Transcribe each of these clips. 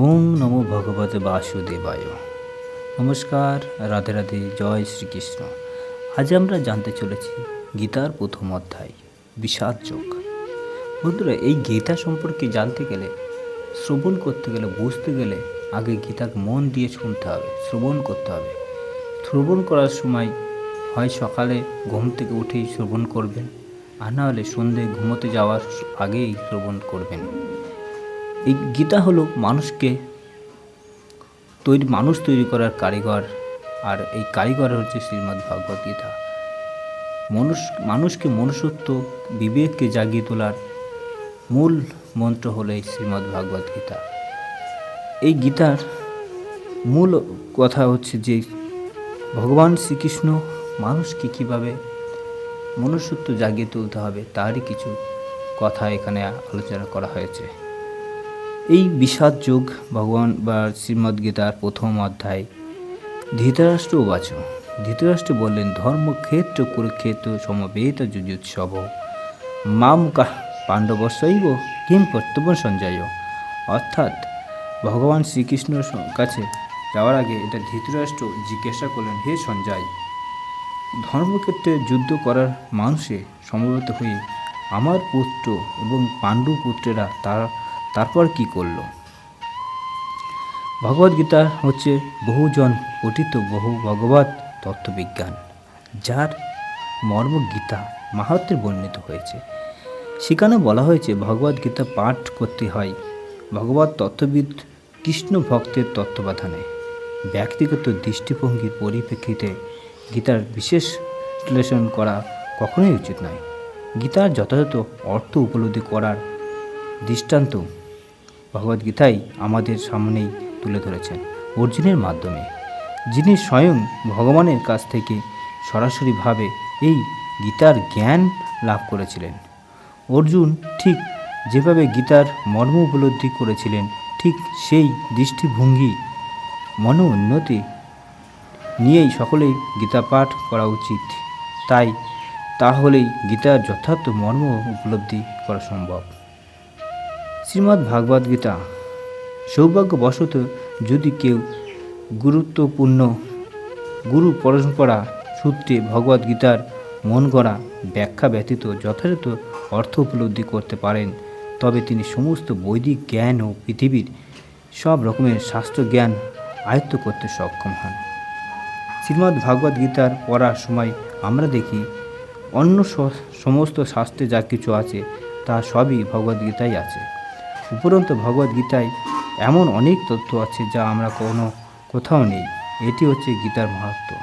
ওম নমো ভগবতে বাসুদেবায়। নমস্কার, রাধে রাধে, জয় শ্রীকৃষ্ণ। আজ আমরা জানতে চলেছি গীতার প্রথম অধ্যায়, বিষাদ যোগ। বন্ধুরা, এই গীতা সম্পর্কে জানতে গেলে, শ্রবণ করতে গেলে, বুঝতে গেলে আগে গীতাকে মন দিয়ে শুনতে হবে, শ্রবণ করতে হবে। শ্রবণ করার সময় হয় সকালে ঘুম থেকে উঠেই শ্রবণ করবেন, আর না হলে সন্ধ্যে ঘুমোতে যাওয়ার আগেই শ্রবণ করবেন। এই গীতা হলো মানুষ তৈরি করার কারিগর, আর এই কারিগর হচ্ছে শ্রীমদ্ ভগবদ গীতা। মানুষকে মনুষ্যত্ব, বিবেককে জাগিয়ে তোলার মূল মন্ত্র হলো এই শ্রীমদ্ ভগবদ গীতা। এই গীতার মূল কথা হচ্ছে যে ভগবান শ্রীকৃষ্ণ মানুষকে কীভাবে মনুষ্যত্ব জাগিয়ে তুলতে হবে তারই কিছু কথা এখানে আলোচনা করা হয়েছে। এই বিষাদ যোগ ভগবান বা শ্রীমদ্গীতার প্রথম অধ্যায়। ধৃতরাষ্ট্র উবাচ, ধৃতরাষ্ট্র বললেন, ধর্মক্ষেত্র কুরুক্ষেত্র সমবেত যুযুৎসব মাম পাণ্ডবস্যৈব কিম কর্তব্য সঞ্জয়। অর্থাৎ ভগবান শ্রীকৃষ্ণর কাছে যাওয়ার আগে এটা ধৃতরাষ্ট্র জিজ্ঞাসা করলেন, হে সঞ্জয়, ধর্মক্ষেত্রে যুদ্ধ করার মানুষে সমবেত হয়ে আমার পুত্র এবং পাণ্ডু পুত্রেরা তারপর কি করল? ভগবদ্গীতা হচ্ছে বহুজন পঠিত বহু ভগবত তত্ত্ববিজ্ঞান, যার মর্ম গীতা মাহাত্ম্যে বর্ণিত হয়েছে। সেখানে বলা হয়েছে ভগবদ্গীতা পাঠ করতে হয় ভগবত তত্ত্ববিদ কৃষ্ণ ভক্তের তত্ত্বাবধানে। ব্যক্তিগত দৃষ্টিভঙ্গির পরিপ্রেক্ষিতে গীতার বিশেষ বিশ্লেষণ করা কখনোই উচিত নয়। গীতার যথাযথ অর্থ উপলব্ধি করার দৃষ্টান্ত ভগবদ্গীতাই আমাদের সামনেই তুলে ধরেছেন অর্জুনের মাধ্যমে, যিনি স্বয়ং ভগবানের কাছ থেকে সরাসরিভাবে এই গীতার জ্ঞান লাভ করেছিলেন। অর্জুন ঠিক যেভাবে গীতার মর্ম উপলব্ধি করেছিলেন, ঠিক সেই দৃষ্টিভঙ্গি উন্নতি নিয়েই সকলেই গীতা পাঠ করা উচিত। তাহলেই গীতার যথার্থ মর্ম উপলব্ধি করা সম্ভব। শ্রীমদ্ ভাগবত গীতা সৌভাগ্যবশত যদি কেউ গুরুত্বপূর্ণ গুরু পরম্পরা সূত্রে ভগবদ্গীতার মন গড়া ব্যাখ্যা ব্যতীত যথাযথ অর্থ উপলব্ধি করতে পারেন, তবে তিনি সমস্ত বৈদিক জ্ঞান ও পৃথিবীর সব রকমের শাস্ত্র জ্ঞান আয়ত্ত করতে সক্ষম হন। শ্রীমদ্ ভাগবত গীতার পড়ার সময় আমরা দেখি অন্য সমস্ত শাস্ত্রে যা কিছু আছে তা সবই ভগবদ্গীতায় আছে। উপরন্তু ভগবদ্গীতায় এমন অনেক তথ্য আছে যা আমরা কোথাও নেই। এটি হচ্ছে গীতার মাহাত্ম্য।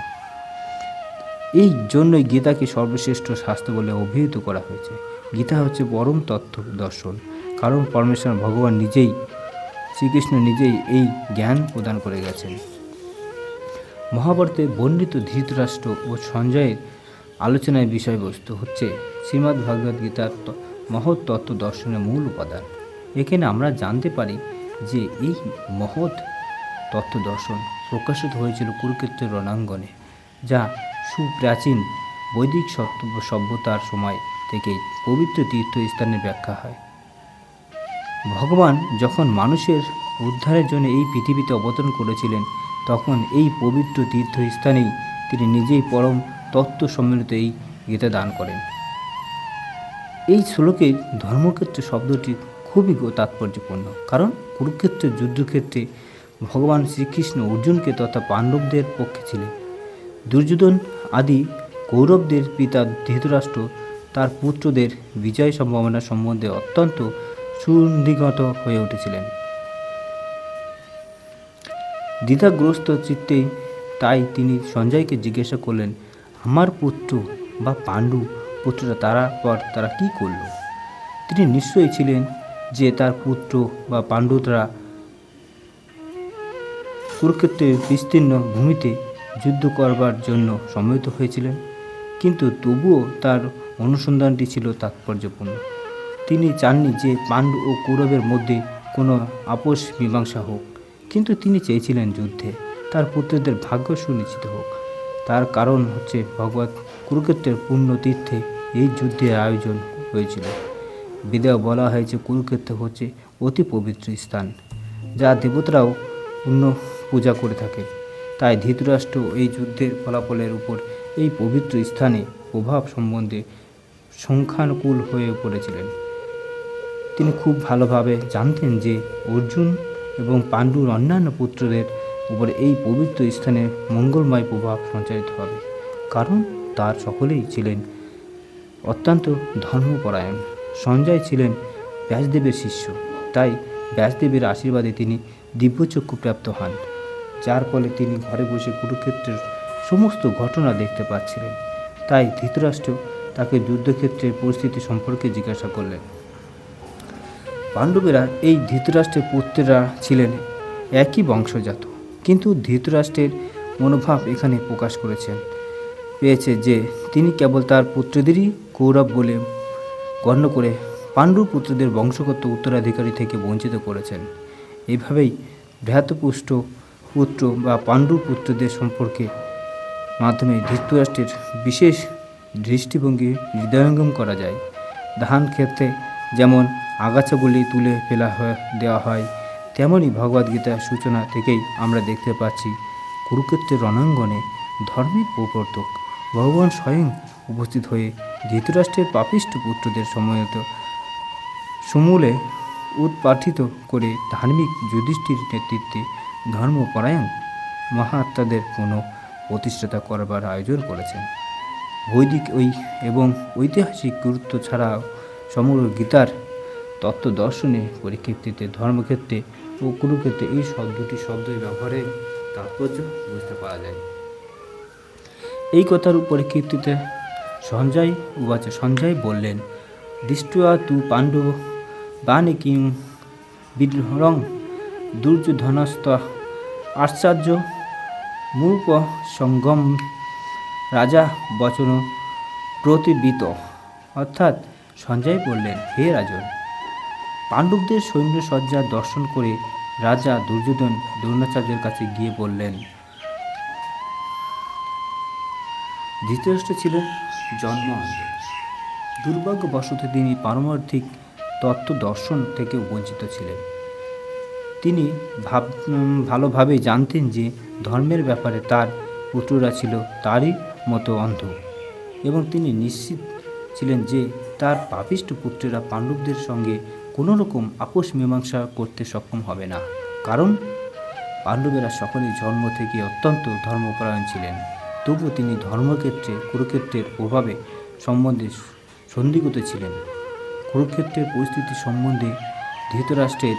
এই জন্যই গীতাকে সর্বশ্রেষ্ঠ শাস্ত্র বলে অভিহিত করা হয়েছে। গীতা হচ্ছে পরম তত্ত্ব দর্শন, কারণ পরমেশ্বর ভগবান নিজেই, শ্রীকৃষ্ণ নিজেই এই জ্ঞান প্রদান করে গেছেন। মহাভারতে বর্ণিত ধৃতরাষ্ট্র ও সঞ্জয়ের আলোচনার বিষয়বস্তু হচ্ছে শ্রীমদ্ ভগবদ গীতার মহৎ তত্ত্ব দর্শনের মূল উপাদান। এখানে আমরা জানতে পারি যে এই মহৎ তত্ত্ব দর্শন প্রকাশিত হয়েছিল কুরুক্ষেত্রের রণাঙ্গনে, যা সুপ্রাচীন বৈদিক সভ্যতার সময় থেকেই পবিত্র তীর্থস্থানের ব্যাখ্যা হয়। ভগবান যখন মানুষের উদ্ধারের জন্য এই পৃথিবীতে অবতরণ করেছিলেন, তখন এই পবিত্র তীর্থস্থানেই তিনি নিজেই পরম তত্ত্ব সম্মিলিত এই গীতা দান করেন। এই শ্লোকে ধর্মক্ষেত্র শব্দটি খুবই তাৎপর্যপূর্ণ, কারণ কুরুক্ষেত্রের যুদ্ধক্ষেত্রে ভগবান শ্রীকৃষ্ণ অর্জুনকে তথা পাণ্ডবদের পক্ষে ছিলেন। দুর্যোধন আদি কৌরবদের পিতা ধৃতরাষ্ট্র তার পুত্রদের বিজয় সম্ভাবনা সম্বন্ধে অত্যন্ত সুনির্দিগত হয়ে উঠেছিলেন। দ্বিধাগ্রস্ত চিত্তে তাই তিনি সঞ্জয়কে জিজ্ঞাসা করলেন, আমার পুত্র বা পাণ্ডু পুত্ররা তারা কি করল? তিনি নিশ্চয়ই ছিলেন যে তার পুত্র বা পাণ্ডুরা কুরুক্ষেত্রের বিস্তীর্ণ ভূমিতে যুদ্ধ করবার জন্য সম্মিলিত হয়েছিলেন, কিন্তু তবুও তার অনুসন্ধানটি ছিল তাৎপর্যপূর্ণ। তিনি চাননি যে পাণ্ডু ও কৌরবের মধ্যে কোনো আপোষ মীমাংসা হোক, কিন্তু তিনি চেয়েছিলেন যুদ্ধে তার পুত্রদের ভাগ্য সুনিশ্চিত হোক। তার কারণ হচ্ছে ভগবত কুরুক্ষেত্রের পূর্ণ তীর্থে এই যুদ্ধের আয়োজন হয়েছিল। বেদে বলা হয়েছে কুরুক্ষেত্র হচ্ছে অতি পবিত্র স্থান, যা দেবতারাও পূর্ণ পূজা করে থাকে। তাই ধৃতরাষ্ট্র এই যুদ্ধের ফলাফলের উপর এই পবিত্র স্থানে প্রভাব সম্বন্ধে সংখ্যানুকূল হয়ে পড়েছিলেন। তিনি খুব ভালোভাবে জানতেন যে অর্জুন এবং পাণ্ডুর অন্যান্য পুত্রদের উপর এই পবিত্র স্থানে মঙ্গলময় প্রভাব সঞ্চারিত হবে, কারণ তার সকলেই ছিলেন অত্যন্ত ধর্মপরায়ণ। সঞ্জয় ছিলেন ব্যাসদেবের শিষ্য, তাই ব্যাসদেবের আশীর্বাদে তিনি দিব্যচক্ষু প্রাপ্ত হন, যার ফলে তিনি ঘরে বসে কুরুক্ষেত্রের সমস্ত ঘটনা দেখতে পাচ্ছিলেন। তাই ধৃতরাষ্ট্র তাকে যুদ্ধক্ষেত্রের পরিস্থিতি সম্পর্কে জিজ্ঞাসা করলেন। পাণ্ডবেরা এই ধৃতরাষ্ট্রের পুত্রেরা ছিলেন একই বংশজাত, কিন্তু ধৃতরাষ্ট্রের মনোভাব এখানে প্রকাশ পেয়েছে যে তিনি কেবল তার পুত্রদেরই কৌরব বলে গণ্য করে পাণ্ডু পুত্রদের বংশগত উত্তরাধিকারী থেকে বঞ্চিত করেছেন। এইভাবেই ভ্রাতপুষ্ট পুত্র বা পাণ্ডু পুত্রদের সম্পর্কে মাধ্যমে ধৃতরাষ্ট্রের বিশেষ দৃষ্টিভঙ্গি হৃদয়ঙ্গম করা যায়। ধান ক্ষেত্রে যেমন আগাছাগুলি তুলে দেওয়া হয়, তেমনই ভগবদ্গীতার সূচনা থেকেই আমরা দেখতে পাচ্ছি কুরুক্ষেত্রের রণাঙ্গনে ধর্মের প্রবর্তক ভগবান স্বয়ং উপস্থিত হয়ে ধৃতরাষ্ট্রের পাপিষ্ঠ পুত্রদের সমূলে উৎপাঠিত করে ধার্মিক যুধিষ্ঠির নেতৃত্বে ধর্মপরায়ণ মহাত্মাদের পুনঃ প্রতিষ্ঠাতা করবার আয়োজন করেছেন। বৈদিক এবং ঐতিহাসিক গুরুত্ব ছাড়াও সমগ্র গীতার তত্ত্ব দর্শনে পরিক্ষেত্রে ধর্মক্ষেত্রে ও কুরুক্ষেত্রে এই দুটি শব্দের ব্যবহারের তাৎপর্য বুঝতে পারা যায়। এই কথার পরিক্ষেত্রে সঞ্জয় বললেন, দৃষ্ট্বা তু পাণ্ডব বাণী কিং বিদ্রোহং দুর্যোধনস্ত আশ্চর্য মূপ সঙ্গম রাজা বচন প্রতিবিত। অর্থাৎ সঞ্জয় বললেন, হে রাজন, পাণ্ডবদের সৈন্যসজ্জা দর্শন করে রাজা দুর্যোধন দ্রোণাচার্যের কাছে গিয়ে বললেন, ধৃতরাষ্ট্র ছিলেন জন্মান্ধ। দুর্ভাগ্যবশত তিনি পারমার্থিক তত্ত্ব দর্শন থেকেও বঞ্চিত ছিলেন। তিনি ভালোভাবেই জানতেন যে ধর্মের ব্যাপারে তার পুত্ররা ছিল তারই মতো অন্ধ, এবং তিনি নিশ্চিত ছিলেন যে তার পাপিষ্ঠ পুত্রেরা পাণ্ডবদের সঙ্গে কোনো রকম আপোষ মীমাংসা করতে সক্ষম হবে না, কারণ পাণ্ডবেরা সকলেই জন্ম থেকে অত্যন্ত ধর্মপরায়ণ ছিলেন। তবুও তিনি ধর্মক্ষেত্রে কুরুক্ষেত্রের প্রভাবে সম্বন্ধে সন্দিগ্ধ ছিলেন। কুরুক্ষেত্রের পরিস্থিতি সম্বন্ধে ধৃতরাষ্ট্রের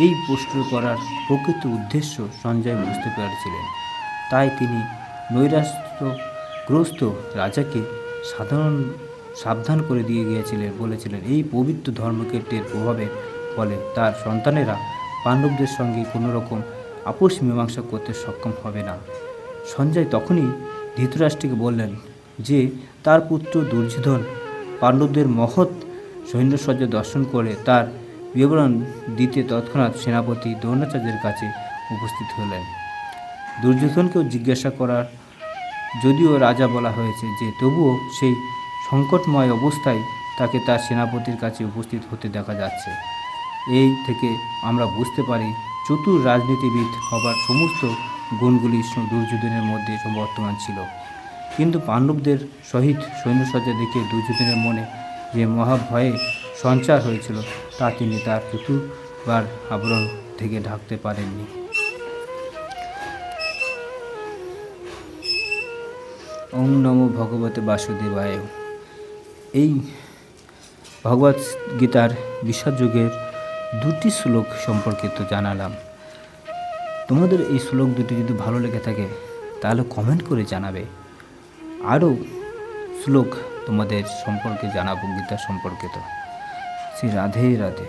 এই প্রশ্ন করার প্রকৃত উদ্দেশ্য সঞ্জয় বুঝতে পেরেছিলেন। তাই তিনি নৈরাশ্যগ্রস্ত রাজাকে সাবধান করে দিয়ে বলেছিলেন, এই পবিত্র ধর্মক্ষেত্রের প্রভাবের ফলে তার সন্তানেরা পাণ্ডবদের সঙ্গে কোনো রকম আপোষ মীমাংসা করতে সক্ষম হবে না। সঞ্জয় তখনই ধৃতরাষ্ট্রকে বললেন যে তার পুত্র দুর্যোধন পাণ্ডবদের মহৎ সৈন্যসজ্জা দর্শন করে তার বিবরণ দিতে তৎক্ষণাৎ সেনাপতি দ্রোণাচার্যের কাছে উপস্থিত হলেন। দুর্যোধনকেও জিজ্ঞাসা করার যদিও রাজা বলা হয়েছে, যে তবুও সেই সংকটময় অবস্থায় তাকে তার সেনাপতির কাছে উপস্থিত হতে দেখা যাচ্ছে। এই থেকে আমরা বুঝতে পারি চতুর রাজনীতিবিদ হবার সমস্ত গুণগুলি দুর্যোধনের মধ্যে বর্তমান ছিল। কিন্তু পাণ্ডবদের সহিত সৈন্যসজ্জা দেখে দুর্যোধনের মনে যে মহাভয়ে সঞ্চার হয়েছিল তা তিনি তার চতুর্বার আবরণ থেকে ঢাকতে পারেননি। ওম নমো ভগবতে বাসুদেবায়। এই ভগবদ গীতার বিশ্বযুগের দুটি শ্লোক সম্পর্কে তো জানালাম। তোমাদের এই শ্লোক দুটি যদি ভালো লেগে থাকে তাহলে কমেন্ট করে জানাবে। আরও শ্লোক তোমাদের সম্পর্কে জানাবো গীতা সম্পর্কিত। শ্রী রাধে রাধে।